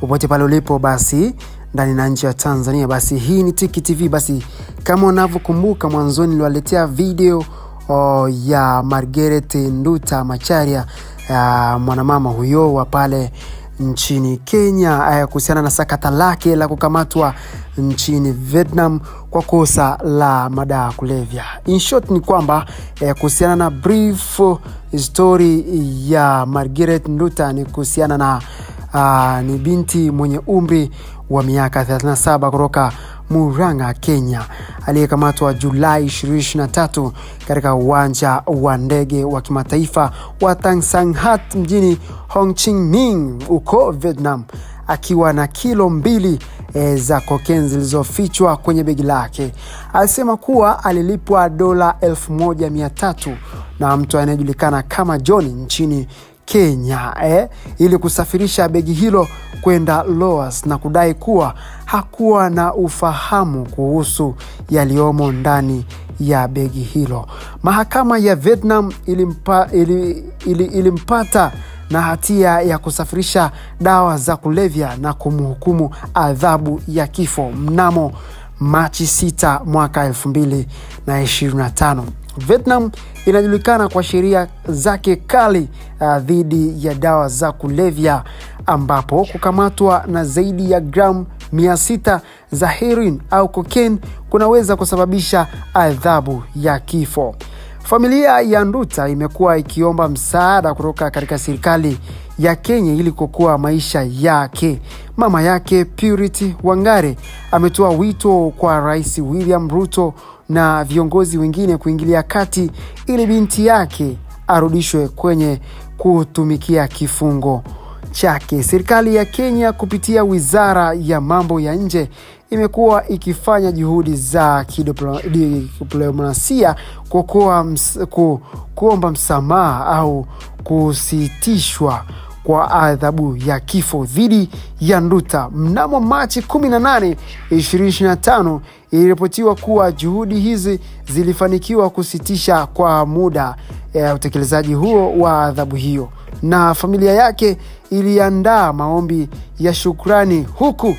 popote pale ulipo basi ndani na nje ya Tanzania. Basi hii ni Tiki TV. Basi kama unavyokumbuka mwanzoni niliwaletea video ya Margaret Nduta Macharia, mwanamama huyo wa pale nchini Kenya, kuhusiana na sakata lake la kukamatwa nchini Vietnam kwa kosa la madawa kulevya. In short ni kwamba kuhusiana na brief story ya Margaret Nduta ni kuhusiana na ni binti mwenye umri wa miaka 37 kutoka Murang'a, Kenya, aliyekamatwa Julai 23 katika uwanja wa ndege wa kimataifa wa Tan Sang Hat mjini Ho Chi Minh huko Vietnam, akiwa na kilo 2 za cocaine zilizofichwa kwenye begi lake. Alisema kuwa alilipwa dola 1,300 na mtu anayejulikana kama John nchini Kenya ili kusafirisha begi hilo kwenda Laos, na kudai kuwa hakuwa na ufahamu kuhusu yaliomo ndani ya begi hilo. Mahakama ya Vietnam ilimpata na hatia ya kusafirisha dawa za kulevya na kumhukumu adhabu ya kifo mnamo Machi 6 mwaka 2025. Vietnam inajulikana kwa sheria zake kali dhidi ya dawa za kulevya, ambapo kukamatwa na zaidi ya gramu 600 za heroin au cocaine kunaweza kusababisha adhabu ya kifo. Familia ya Nduta imekuwa ikiomba msaada kutoka katika serikali ya Kenya ili kuokoa maisha yake. Mama yake Purity Wangari ametoa wito kwa Rais William Ruto na viongozi wengine kuingilia kati ili binti yake arudishwe kwenye kutumikia kifungo chake. Serikali ya Kenya kupitia Wizara ya Mambo ya Nje imekuwa ikifanya juhudi za kidiplomasia kuomba msamaha au kusitishwa kwa adhabu ya kifo dhidi ya Nduta. Mnamo Machi 18, 2025 iliripotiwa kuwa juhudi hizi zilifanikiwa kusitisha kwa muda utekelezaji huo wa adhabu hiyo, na familia yake iliandaa maombi ya shukrani huku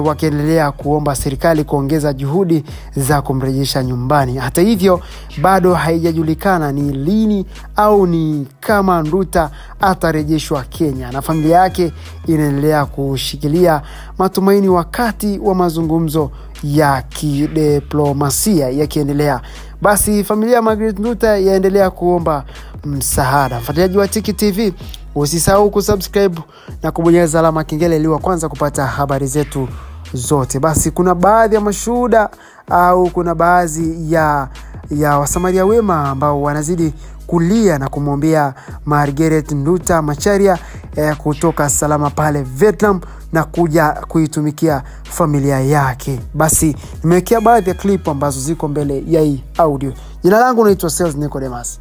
wakiendelea kuomba serikali kuongeza juhudi za kumrejesha nyumbani. Hata hivyo bado haijajulikana ni lini au ni kama Nduta atarejeshwa Kenya, na familia yake inaendelea kushikilia matumaini wakati wa mazungumzo ya kidiplomasia yakiendelea. Basi familia ya Margaret Nduta yaendelea kuomba msaada. Mfuatiliaji wa Tiki TV, usisahau kusubscribe na kubonyeza alama kengele ili wa kwanza kupata habari zetu zote. Basi kuna baadhi ya mashuhuda au kuna baadhi ya wasamaria wema ambao wanazidi kulia na kumwombea Margaret Nduta Macharia kutoka salama pale Vietnam na kuja kuitumikia familia yake. Basi nimewekea baadhi ya clip ambazo ziko mbele ya hii audio. Jina langu naitwa Sales Nicodemus.